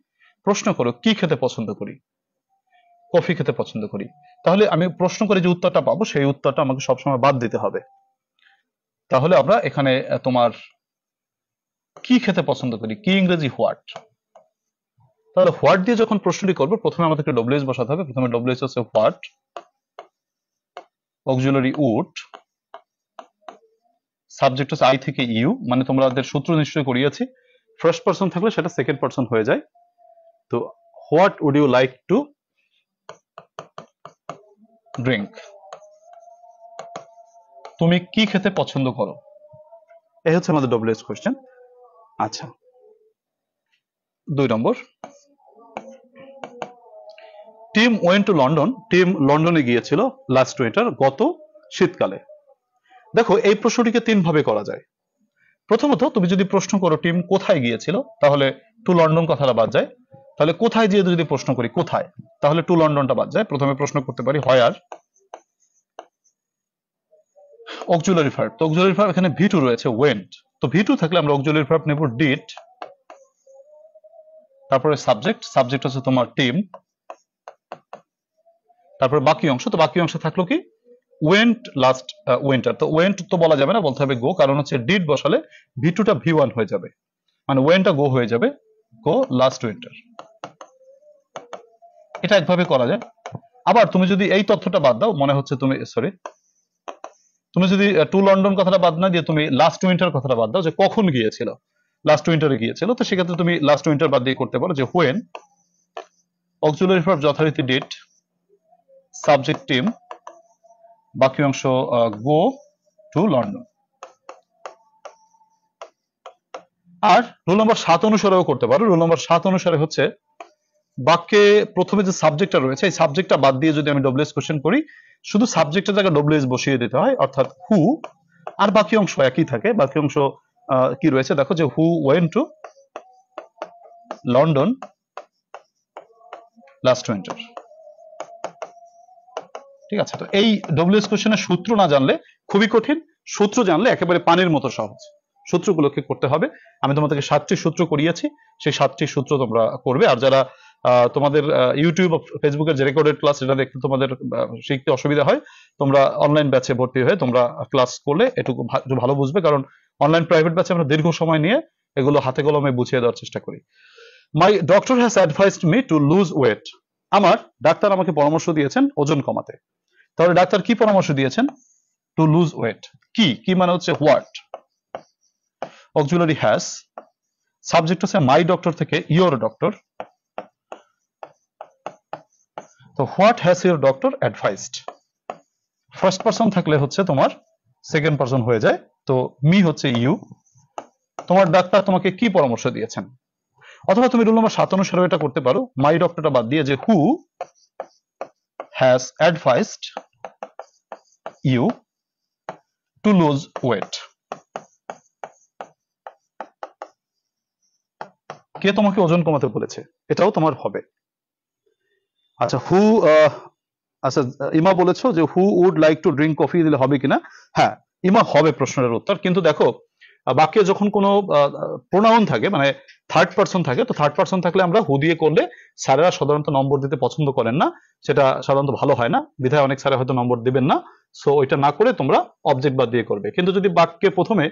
প্রশ্ন করো কি খেতে পছন্দ করি। কফি খেতে পছন্দ করি। তাহলে আমি প্রশ্ন করে যে উত্তরটা পাবো সেই উত্তরটা আমাকে সবসময় বাদ দিতে হবে। তাহলে আমরা এখানে তোমার কি খেতে পছন্দ করি, কি ইংরেজি হোয়াট, তাহলে হোয়াট দিয়ে যখন প্রশ্নটি করবো প্রথমে আমাদেরকে ডব্লিউএস বসাতে হবে। প্রথমে ডব্লিউএস হচ্ছে হোয়াট, অক্সিলারি উড, সাবজেক্ট হচ্ছে আই থেকে ইউ, মানে তোমাদের সূত্র নিশ্চয়ই করিয়েছি, ফার্স্ট পারসন থাকলে সেটা সেকেন্ড পারসন হয়ে যায়। তো what would you like to drink, তুমি কি খেতে পছন্দ করো, এই হচ্ছে আমাদের ডব্লিউএস কোয়েশ্চেন। আচ্ছা, 2 নম্বর, Tim went to London, Tim লন্ডনে গিয়েছিল লাস্ট উইন্টার, গত শীতকালে। দেখো এই প্রশ্নটিকে 3 ভাবে করা যায়। প্রথমত তুমি যদি প্রশ্ন করো টিম কোথায় গিয়েছিল, তাহলে টু লন্ডন কথাটা বাদ যায়। তাহলে কোথায় দিয়ে যদি প্রশ্ন করি কোথায়, তাহলে টু লন্ডনটা বাদ যায়। প্রথমে প্রশ্ন করতে পারি হোয়ার, অক্সিলারি ভার্ব, তো অক্সিলারি ভার্ব এখানে ভি টু রয়েছে ওয়েন্ট, তো ভি টু থাকলে আমরা অক্সিলারি ভার্ব নেব ডিড, তারপরে সাবজেক্ট, সাবজেক্ট হচ্ছে তোমার টিম, তারপরে বাকি অংশ, তো বাকি অংশ থাকলো কি ওয়েন্ট লাস্ট উইন্টার, তো ওয়েন্ট তো বলা যাবে না, বলতে হবে গো, কারণ হচ্ছে ডিড বসালে ভি টুটা ভি ওয়ান হয়ে যাবে, মানে ওয়েন্টটা গো হয়ে যাবে, গো লাস্ট উইন্টার। এটা একভাবে করা যায়। আবার তুমি যদি এই তথ্যটা বাদ দাও, মনে হচ্ছে তুমি সরি, তুমি যদি টু লন্ডন কথাটা বাদ না দিয়ে তুমি লাস্ট উইন্টার কথাটা বাদ দাও, যে কখন গিয়েছিল, লাস্ট উইন্টারে গিয়েছিল, তো সেক্ষেত্রে তুমি লাস্ট উইন্টার বাদ দিয়ে করতে পারো যে হোয়েন, অক্সিলারি ভার্ব যথারীতি ডিড, সাবজেক্ট টিম, বাকি অংশ গো টু লন্ডন। আর রুল নম্বর 7 অনুসারেও করতে পারো। রুল নম্বর 7 অনুসারে হচ্ছে বাক্যে প্রথমে যে সাবজেক্টটা রয়েছে এই সাবজেক্টটা বাদ দিয়ে যদি আমি ডব্লিউএস কোশ্চেন করি, শুধু সাবজেক্টের জায়গায় ডব্লিউএস বসিয়ে দিতে হয়, অর্থাৎ হু, আর বাকি অংশ একই থাকে। বাকি অংশ কি রয়েছে দেখো, যে হু went to London last winter. ঠিক আছে, তো এই ডব্লিউএস কোশ্চেনের সূত্র না জানলে খুবই কঠিন, সূত্র জানলে একেবারে পানির মতো সহজ। সূত্রগুলোকে করতে হবে, আমি তোমাদেরকে 7টি সূত্র করিয়েছি, সেই 7টি সূত্র তোমরা করবে। আর যারা তোমাদের ইউটিউব ফেসবুকের যে রেকর্ডেড ক্লাস, এটা দেখতে তোমাদের শিখতে অসুবিধা হয়, তোমরা অনলাইন ব্যাচে ভর্তি হয়ে তোমরা ক্লাস করলে একটু ভালো বুঝবে, কারণ অনলাইন প্রাইভেট ব্যাচে আমরা দীর্ঘ সময় নিয়ে এগুলো হাতে কলমে বুঝিয়ে দেওয়ার চেষ্টা করি। My doctor has advised me to lose weight, আমার ডাক্তার আমাকে পরামর্শ দিয়েছেন ওজন কমাতে। তাহলে ডাক্তার কি পরামর্শ দিয়েছেন, টু লুজ ওয়েট, কি কি মানে হচ্ছে হোয়াট, অক্সিলারি হ্যাজ, সাবজেক্ট হচ্ছে মাই ডক্টর থেকে ইয়োর ডক্টর, তো what has your doctor advised, first person থাকলে হচ্ছে তোমার সেকেন্ড পারসন হয়ে যায়, তো মি হচ্ছে ইউ, তোমার ডাক্তার তোমাকে কি পরামর্শ দিয়েছেন। অথবা তুমি রুল নম্বর 7 অনুসারে এটা করতে পারো, মাই ডক্টরটা বাদ দিয়ে যে who has advised you to lose weight, কে তোমাকে ওজন কমাতে বলেছে, এটাও তোমার হবে। আচ্ছা, আচ্ছা ইমা বলেছো যে who would like to drink coffee, দিলে হবে কিনা। হ্যাঁ, ইমা হবে প্রশ্নের উত্তর, কিন্তু দেখো বাক্যে যখন কোনো প্রোনাউন থাকে, মানে থার্ড পারসন থাকে, তো থার্ড পারসন থাকলে আমরা হু দিয়ে করলে স্যারেরা সাধারণত নম্বর দিতে পছন্দ করেন না, সেটা সাধারণত ভালো হয় না, বিধায় অনেক স্যারে হয়তো নম্বর দিবেন না। সো ওইটা না করে তোমরা অবজেক্ট বাদ দিয়ে করবে। কিন্তু যদি বাক্যে প্রথমে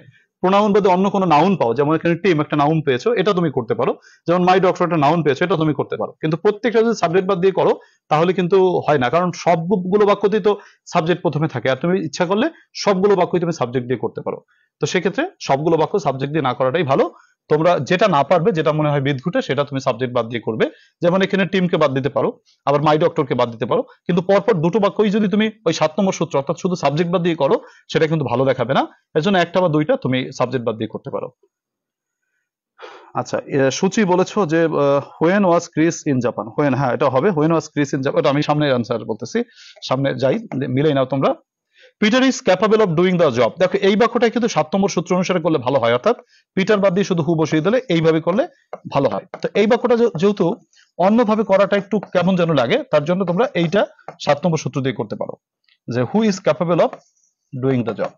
প্রোনাউন বাদে অন্য কোনো নাউন পাও, যেমন এখানে টিম একটা নাউন পেয়েছো, এটা তুমি করতে পারো, যেমন মাই ডক্টর একটা নাউন পেয়েছো, এটা তুমি করতে পারো। কিন্তু প্রত্যেকটা যদি সাবজেক্ট বাদ দিয়ে করো তাহলে কিন্তু হয় না, কারণ সবগুলো বাক্যতেই তো সাবজেক্ট প্রথমে থাকে, আর তুমি ইচ্ছা করলে সবগুলো বাক্যই তুমি সাবজেক্ট দিয়ে করতে পারো। তো সেক্ষেত্রে সবগুলো বাক্য সাবজেক্ট দিয়ে না করাটাই ভালো। তোমরা যেটা না পারবে, যেটা মনে হয় বিদঘুটে, সেটা তুমি সাবজেক্ট বাদ দিয়ে করবে। যেমন এখানে টিমকে বাদ দিতে পারো, আবার মাই ডক্টরকে বাদ দিতে পারো, কিন্তু পরপর দুটো বাক্যই যদি তুমি ওই 7 নম্বর সূত্র অর্থাৎ শুধু সাবজেক্ট বাদ দিয়ে করো, সেটা কিন্তু ভালো দেখাবে না। এর জন্য একটা বা দুইটা তুমি সাবজেক্ট বাদ দিয়ে করতে পারো। আচ্ছা, সুচি বলেছো যে when was Chris in Japan, when, হ্যাঁ এটা হবে, when was Chris in Japan, এটা আমি সামনে আনসার বলতেছি, সামনে যাই, মিলাই নাও তোমরা। Peter is capable of doing the job, দেখো এই বাক্যটা কিন্তু 7 নম্বর সূত্র অনুসারে করলে ভালো হয়, অর্থাৎ পিটার বাদ দিয়ে শুধু হু বসিয়ে দিলে এইভাবে করলে ভালো হয়। তো এই বাক্যটা যেহেতু অন্যভাবে করাটা একটু কেমন যেন লাগে, তার জন্য তোমরা এইটা 7 নম্বর সূত্র দিয়ে করতে পারো, যে who is capable of doing the job,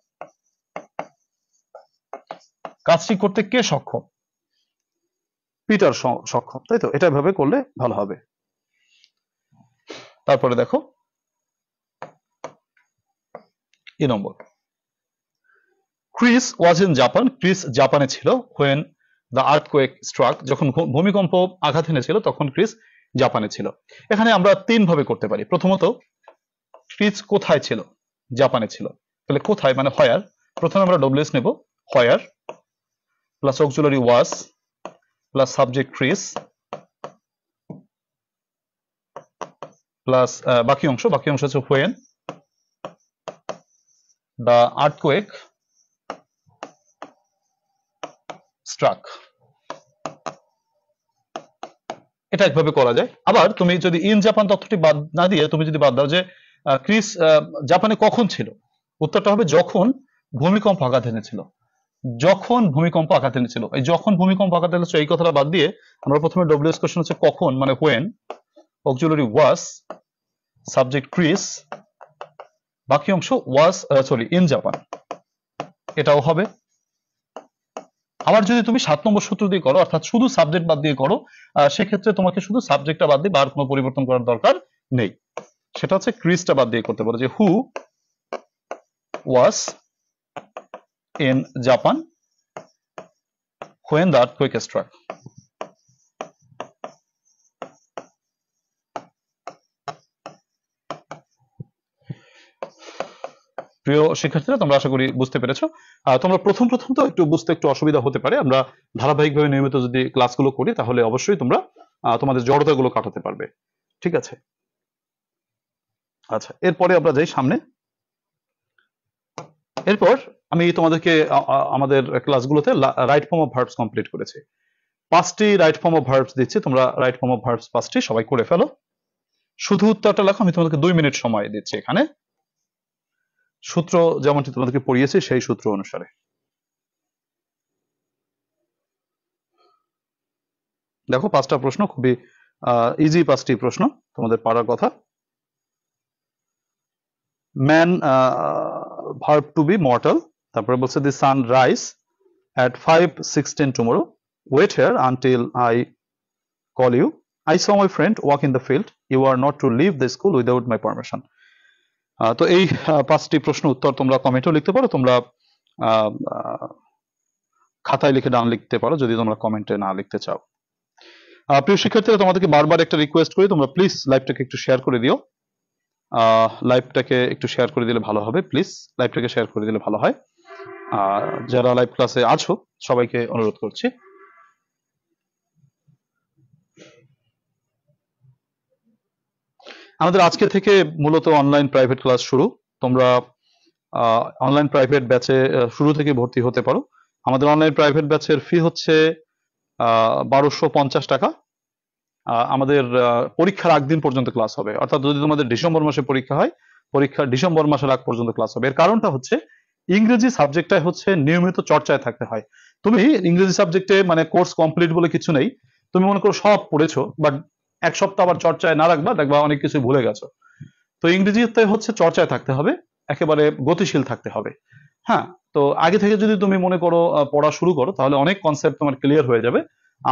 কাজটি করতে কে সক্ষম, পিটার সক্ষম, তাই তো, এটা ভাবে করলে ভালো হবে। তারপরে দেখো A number, Chris was in Japan, Chris জাপানে ছিল, হোয়েন দ্য আর্থকোয়েক স্ট্রাক, যখন ভূমিকম্প আঘাত এনেছিল তখন ক্রিস জাপানে ছিল। এখানে আমরা 3 ভাবে করতে পারি। প্রথমত, ক্রিস কোথায় ছিল? জাপানে ছিল। তাহলে কোথায় মানে হোয়ার। প্রথমে আমরা ডব্লিউএস নেব, where plus auxiliary was plus subject Chris plus বাকি অংশ হচ্ছে হোয়েন দ্য আর্থকোয়েক স্ট্রাক। এটা একভাবে করা যায়। আবার তুমি যদি ইন জাপান তথ্যটি বাদ না দিয়ে তুমি যদি বাদ দাও যে ক্রিস জাপানে কখন ছিল, উত্তরটা হবে যখন ভূমিকম্প আঘাত এনেছিল। যখন ভূমিকম্প আঘাত এনেছিল, এই যখন ভূমিকম্প আঘাত এনেছিল এই কথাটা বাদ দিয়ে আমরা প্রথমে ডব্লিউএস কোশ্চেন হচ্ছে কখন মানে when, auxiliary was, subject Chris, বাকি অংশ ওয়াজ ইন জাপান, এটাও হবে। আবার যদি তুমি 7 নম্বর সূত্র দিয়ে করো, অর্থাৎ শুধু সাবজেক্ট বাদ দিয়ে করো, সেক্ষেত্রে তোমাকে শুধু সাবজেক্টটা বাদ দিয়ে আর কোনো পরিবর্তন করার দরকার নেই। সেটা হচ্ছে ক্রিসটা বাদ দিয়ে করতে পারো, যে who was in Japan when the earthquake struck. প্রিয় শিক্ষার্থীরা, তোমরা আশা করি বুঝতে পেরেছো। তোমরা প্রথম তো একটু বুঝতে একটু অসুবিধা হতে পারে। আমরা ধারাবাহিকভাবে নিয়মিত যদি ক্লাসগুলো করি তাহলে অবশ্যই তোমরা তোমাদের জড়তাগুলো কাটাতে পারবে। ঠিক আছে? আচ্ছা, এরপরে আমরা যাই সামনে। এরপর আমি তোমাদেরকে আমাদের ক্লাসগুলোতে right form of verbs complete করেছি। 5টি রাইট ফর্ম অফ ভার্বস দিচ্ছি, তোমরা রাইট ফর্ম অফ ভার্বস 5টি সবাই করে ফেলো। শুধু উত্তরটা লেখো, আমি তোমাদেরকে 2 মিনিট সময় দিচ্ছি এখানে, সূত্র যেমনটি তোমাদেরকে পড়িয়েছি সেই সূত্র অনুসারে। দেখো 5টা প্রশ্ন, খুবই ইজি 5টি প্রশ্ন, তোমাদের পারার কথা। Man verb to be mortal, তারপরে বলছে the sun rise at 5:16 tomorrow, wait here until I call you, I saw my friend walk in the field, you are not to leave the school without my permission. তো এই 5টি প্রশ্ন উত্তর তোমরা কমেন্টেও লিখতে পারো, তোমরা খাতায় লিখে ডান লিখতে পারো যদি তোমরা কমেন্টে না লিখতে চাও। প্রিয় শিক্ষার্থীরা, তোমাদেরকে বারবার একটা রিকোয়েস্ট করি, তোমরা প্লিজ লাইভটাকে একটু শেয়ার করে দিও। লাইভটাকে একটু শেয়ার করে দিলে ভালো হবে, প্লিজ লাইভটাকে শেয়ার করে দিলে ভালো হয়। যারা লাইভ ক্লাসে আছো সবাইকে অনুরোধ করছি। আমাদের আজকে থেকে মূলত অনলাইন প্রাইভেট ক্লাস শুরু। তোমরা অনলাইন প্রাইভেট ব্যাচে শুরু থেকে ভর্তি হতে পারো। আমাদের অনলাইন প্রাইভেট ব্যাচের ফি হচ্ছে 1250 টাকা। আমাদের পরীক্ষার আগ দিন পর্যন্ত ক্লাস হবে, অর্থাৎ যদি তোমাদের ডিসেম্বর মাসে পরীক্ষা হয়, পরীক্ষা ডিসেম্বর মাসের আগ পর্যন্ত ক্লাস হবে। এর কারণটা হচ্ছে ইংরেজি সাবজেক্টটাই হচ্ছে নিয়মিত চর্চায় থাকতে হয়। তুমি ইংরেজি সাবজেক্টে মানে কোর্স কমপ্লিট বলে কিছু নেই, তুমি মনে করো সব পড়েছো, বাট এক সপ্তাহ আবার চর্চায় না রাখবা, দেখবা অনেক কিছু ভুলে গেছো। তো ইংরেজিতে হচ্ছে চর্চায় থাকতে হবে, একেবারে গতিশীল থাকতে হবে। হ্যাঁ, তো আগে থেকে যদি তুমি মনে করো পড়া শুরু করো তাহলে অনেক কনসেপ্ট তোমার ক্লিয়ার হয়ে যাবে।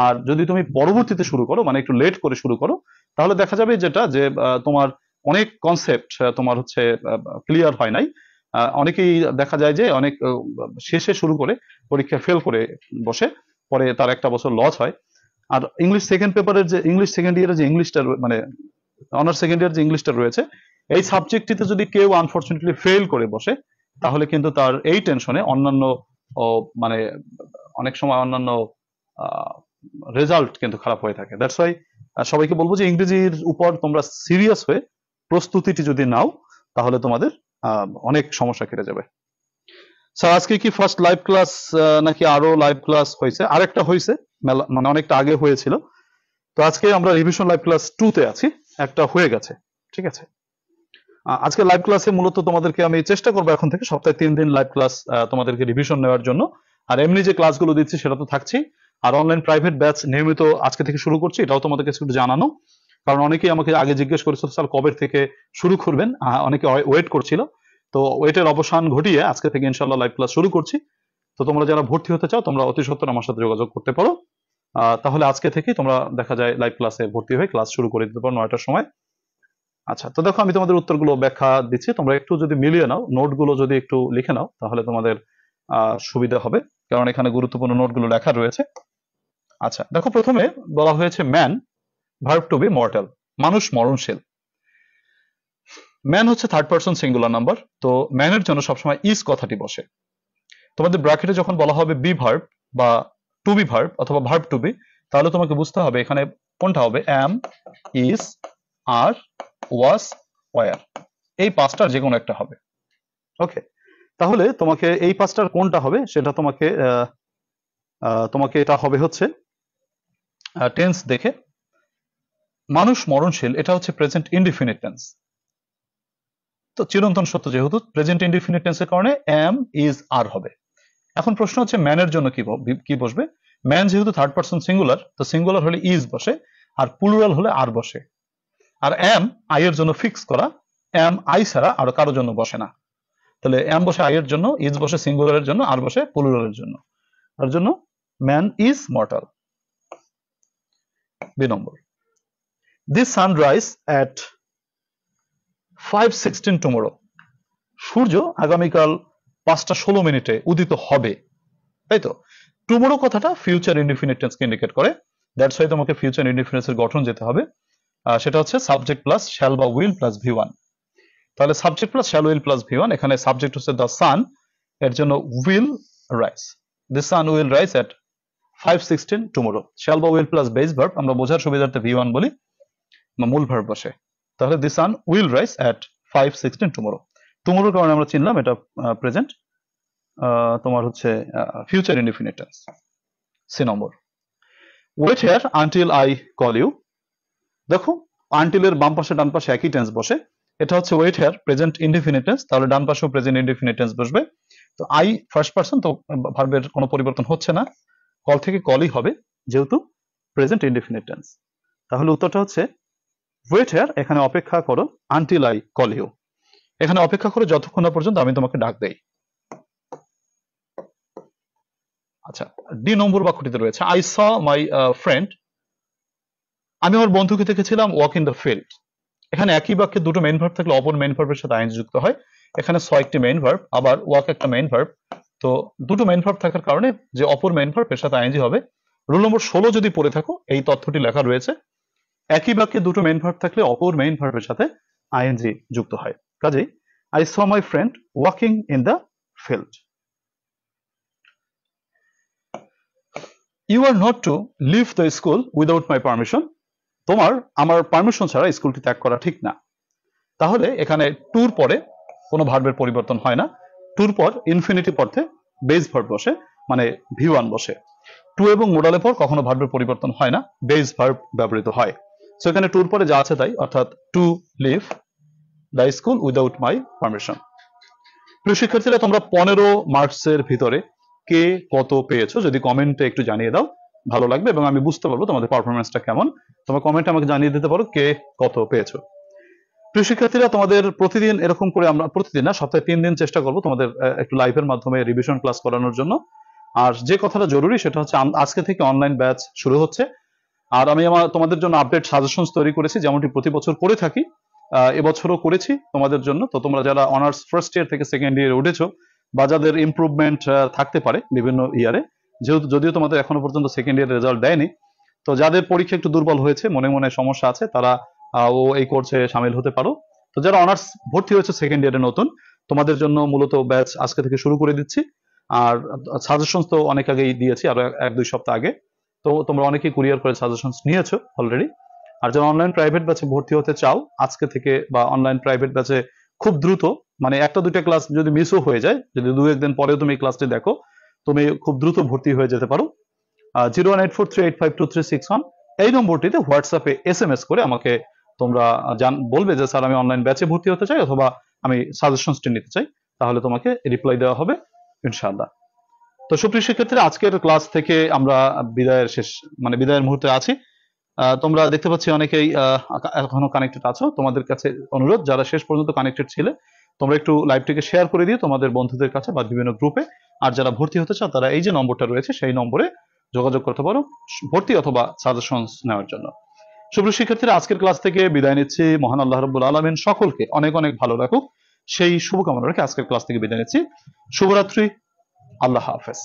আর যদি তুমি পরবর্তীতে শুরু করো, মানে একটু লেট করে শুরু করো, তাহলে দেখা যাবে যেটা যে তোমার অনেক কনসেপ্ট তোমার হচ্ছে ক্লিয়ার হয় নাই। অনেকেই দেখা যায় যে অনেক শেষে শুরু করে পরীক্ষা ফেল করে বসে, পরে তার একটা বছর লস হয়। আর ইংলিশ সেকেন্ড পেপারের যে ইংলিশ সেকেন্ড ইয়ারের যে ইংলিশটা মানে অনার্স সেকেন্ড ইয়ার যে ইংলিশটা রয়েছে, এই সাবজেক্টটিতে যদি কেউ আনফরচুনেটলি ফেল করে বসে তাহলে কিন্তু তার এই টেনশনে অন্যান্য মানে অনেক সময় অন্যান্য রেজাল্ট কিন্তু খারাপ হয়ে থাকে। দ্যাটস ওয়াই সবাইকে বলবো যে ইংরেজির উপর তোমরা সিরিয়াস হয়ে প্রস্তুতিটি যদি নাও তাহলে তোমাদের অনেক সমস্যা কেটে যাবে। স্যার, আজকে কি ফার্স্ট লাইভ ক্লাস নাকি আরো লাইভ ক্লাস হয়েছে? আরেকটা হয়েছে, মানে অনেকটা আগে হয়েছিল। তো আজকে আমরা রিভিশন লাইভ ক্লাস 2 তে আছি, একটা হয়ে গেছে। ঠিক আছে, আজকে লাইভ ক্লাসে মূলত তোমাদেরকে আমি চেষ্টা করবো এখন থেকে সপ্তাহে 3 দিন লাইভ ক্লাস তোমাদেরকে রিভিশন নেওয়ার জন্য। আর এমনি যে ক্লাসগুলো দিচ্ছি সেটা তো থাকছেই। আর অনলাইন প্রাইভেট ব্যাচ নিয়মিত আজকে থেকে শুরু করছি, এটাও তোমাদেরকে একটু জানানো, কারণ অনেকেই আমাকে আগে জিজ্ঞেস করেছিল স্যার কবে থেকে শুরু করবেন, অনেকে ওয়েট করছিল। তো ওয়েটের অবসান ঘটিয়ে আজকে থেকে ইনশাল্লাহ লাইভ ক্লাস শুরু করছি। তো তোমরা যারা ভর্তি হতে চাও তোমরা অতি সত্বর আমার সাথে যোগাযোগ করতে পারো। তাহলে আজকে থেকেই তোমরা দেখা যায় লাইভ ক্লাসে ভর্তি হয়ে ক্লাস শুরু করে দিতে পারো 9টার সময়। আচ্ছা, তো দেখো আমি তোমাদের উত্তরগুলো ব্যাখ্যা দিচ্ছি, তোমরা একটু যদি মিলিয়ে নাও, নোটগুলো যদি একটু লিখে নাও তাহলে তোমাদের সুবিধা হবে, কারণ এখানে গুরুত্বপূর্ণ নোটগুলো লেখা রয়েছে। আচ্ছা, দেখো প্রথমে বলা হয়েছে man verb to be mortal, মানুষ মরণশীল। ম্যান হচ্ছে থার্ড পারসন সিঙ্গুলার নাম্বার, তো ম্যানের জন্য সবসময় ইজ কথাটি বসে। তোমাদের ব্র্যাকেটে যখন বলা হবে বি ভার্ব বা টু বি ভার্ব অথবা ভার্ব টু বি, তাহলে তোমাকে বুঝতে হবে এখানে কোনটা হবে, অ্যাম, ইজ, আর, ওয়াজ, ওয়ার, এই পাঁচটার যে কোনো একটা হবে। ওকে, তাহলে তোমাকে এই পাঁচটার কোনটা হবে সেটা তোমাকে তোমাকে এটা হবে হচ্ছে টেন্স দেখে। মানুষ মরণশীল, এটা হচ্ছে প্রেজেন্ট ইনডিফিনিট টেন্স। তো চিরন্তন সত্য যেহেতু প্রেজেন্ট ইনডিফিনিট টেন্সের কারণে অ্যাম, ইজ, আর হবে। এখন প্রশ্ন হচ্ছে ম্যানের জন্য কি বসবে। ম্যান যেহেতু থার্ড পারসন সিঙ্গুলার, তো সিঙ্গুলার হলে ইজ বসে, আর প্লুরাল হলে আর বসে। আর অ্যাম আই এর জন্য ফিক্স করা, অ্যাম আই ছাড়া আর কারোর জন্য বসে না। তাহলে অ্যাম বসে আই এর জন্য, ইজ বসে সিঙ্গুলারের জন্য, আর বসে প্লুরালের জন্য। তার জন্য man is mortal. B number, this sunrise at 5:16 tomorrow, সূর্য আগামীকাল 5:16 উদিত হবে, তাই তো। টুমোরো কথাটা ফিউচার ইনডিফিনিট টেন্সকে ইন্ডিকেট করে, দ্যাটস ওয়াই তোমাকে ফিউচার ইনডিফিনিটের গঠন যেতে হবে। সেটা হচ্ছে সাবজেক্ট প্লাস শ্যাল বা উইল প্লাস ভি1। তাহলে subject plus shall will plus ভি1, এখানে সাবজেক্ট হচ্ছে দ্য সান, এর জন্য will rise, the sun will rise at 5:16 tomorrow. Shall বা উইল প্লাস বেস ভার্ব, আমরা বোঝার সুবিধার্থে ভি1 বলি, মূল ভার্ব বসে। তাহলে the sun will rise at 5:16 tomorrow. টুমোরোর কারণে আমরা চিনলাম এটা প্রেজেন্ট, তোমার হচ্ছে future indefinite tense. C number, wait here until I call you. দেখো আনটিলের বাম পাশে ডান পাশে একই টেন্স বসে, এটা হচ্ছে wait here present indefinite tense, তাহলে ডান পাশেও প্রেজেন্ট ইনডিফিনিট টেন্স বসবে। তো আই ফার্স্ট পারসন, তো ভার্বের কোনো পরিবর্তন হচ্ছে না, কল থেকে কলই হবে যেহেতু প্রেজেন্ট ইনডিফিনিট টেন্স। তাহলে উত্তরটা হচ্ছে ওয়েট হিয়ার, এখানে অপেক্ষা করো, আনটিল আই কল ইউ, এখানে অপেক্ষা করো যতক্ষণ না পর্যন্ত আমি তোমাকে ডাক দেই। আচ্ছা, ডি নম্বর বাক্যটিতে রয়েছে আই স মাই ফ্রেন্ড, আমি আমার বন্ধুকে দেখেছিলাম ওয়াক ইন দ্য ফিল্ড। এখানে একই বাক্যে দুটো মেইন ভার্ব থাকলে অপর মেইন ভার্বের সাথে আইএনজি যুক্ত হয়। এখানে স একটি মেইন ভার্ব, আবার ওয়াক একটা মেইন ভার্ব, তো দুটো মেইন ভার্ব থাকার কারণে যে অপর মেইন ভার্ব এর সাথে আইএনজি হবে। রুল নম্বর 16 যদি পড়ে থাকো এই তথ্যটি লেখা রয়েছে, একই বাক্যে দুটো মেইন ভার্ব থাকলে অপর মেইন ভার্বের সাথে আইএনজি যুক্ত হয়। কাজেই I saw my friend walking in the field. You are not to leave the school without my permission, তোমার আমার পারমিশন ছাড়া স্কুলটি ত্যাগ করা ঠিক না। তাহলে এখানে টুর পরে কোনো ভার্বের পরিবর্তন হয় না, টুর পর ইনফিনিটিভ অর্থে বেস ভার্ব বসে, মানে ভি1 বসে। টু এবং মোডালের পর কখনো ভার্বের পরিবর্তন হয় না, বেস ভার্ব ব্যবহৃত হয়। সো এখানে টুর পরে যা আছে তাই, অর্থাৎ to leave the school without my permission. প্রিয় শিক্ষার্থীরা, তোমরা 15 মার্কসের ভিতরে কে কত পেয়েছো যদি কমেন্টে একটু জানিয়ে দাও, ভালো লাগবে এবং আমি বুঝতে পারবো তোমাদের পারফরমেন্সটা কেমন। তোমরা কমেন্টে আমাকে জানিয়ে দিতে পারো কে কত পেয়েছো। প্রিয় শিক্ষার্থীরা, তোমাদের প্রতিদিন এরকম করে, আমরা প্রতিদিন না, সপ্তাহে 3 দিন চেষ্টা করবো তোমাদের একটু লাইভের মাধ্যমে রিভিশন ক্লাস করানোর জন্য। আর যে কথাটা জরুরি সেটা হচ্ছে আজকে থেকে অনলাইন ব্যাচ শুরু হচ্ছে। আর আমি তোমাদের জন্য আপডেট সাজেশনস তৈরি করেছি, যেমনটি প্রতি বছর করে থাকি, এবছরও করেছি তোমাদের জন্য। তো তোমরা যারা অনার্স ফার্স্ট ইয়ার থেকে সেকেন্ড ইয়ারে উঠেছো বা যাদের ইমপ্রুভমেন্ট থাকতে পারে বিভিন্ন ইয়ারে, যদিও তোমাদের এখনো পর্যন্ত সেকেন্ড ইয়ার রেজাল্ট দেয়নি, তো যাদের পরীক্ষা একটু দুর্বল হয়েছে, মনে মনে সমস্যা আছে, তারা এই কোর্সে সামিল হতে পারো। তো যারা অনার্স ভর্তি হয়েছে সেকেন্ড ইয়ারে নতুন, তোমাদের জন্য মূলত ব্যাচ আজকে থেকে শুরু করে দিচ্ছি। আর সাজেশনস তো অনেক আগেই দিয়েছি, আরো 1-2 সপ্তাহ আগে। তো তোমরা অনেকেই কুরিয়ার করে সাজেশনস নিয়েছো অলরেডি। আর যারা অনলাইন প্রাইভেট ব্যাচে ভর্তি হতে চাও আজকে থেকে, বা অনলাইন প্রাইভেট ব্যাচে খুব দ্রুত, মানে 1-2টা ক্লাস যদি মিসও হয়ে যায়, যদি 2-1 দিন পরেও তুমি এই ক্লাসটি দেখো, তুমি খুব দ্রুত ভর্তি হয়ে যেতে পারো। 01843852361 এই নম্বরটিতে হোয়াটসঅ্যাপে SMS করে আমাকে তোমরা বলবে যে স্যার আমি অনলাইন ব্যাচে ভর্তি হতে চাই অথবা আমি সাজেশনসটি নিতে চাই, তাহলে তোমাকে রিপ্লাই দেওয়া হবে ইনশাআল্লাহ। তো সুপ্রিয় শিক্ষার্থীরা, আজকের ক্লাস থেকে আমরা বিদায়ের মুহূর্তে আছি। তোমরা দেখতে পাচ্ছি অনেকেই এখনো কানেক্টেড আছো। তোমাদের কাছে অনুরোধ, যারা শেষ পর্যন্ত কানেক্টেড ছিলে, তোমরা একটু লাইভটিকে শেয়ার করে দিও তোমাদের বন্ধুদের কাছে বা বিভিন্ন গ্রুপে। আর যারা ভর্তি হতে চাও তারা এই যে নম্বরটা রয়েছে সেই নম্বরে যোগাযোগ করতে পারো ভর্তি অথবা সাজেশনস নেওয়ার জন্য। সুপ্রিয় শিক্ষার্থীরা, আজকের ক্লাস থেকে বিদায় নিচ্ছি। মহান আল্লাহ রাব্বুল আলামিন সকলকে অনেক অনেক ভালো রাখুক, সেই শুভকামনা রেখে আজকের ক্লাস থেকে বিদায় নিচ্ছি। শুভরাত্রি, আল্লাহ হাফেজ।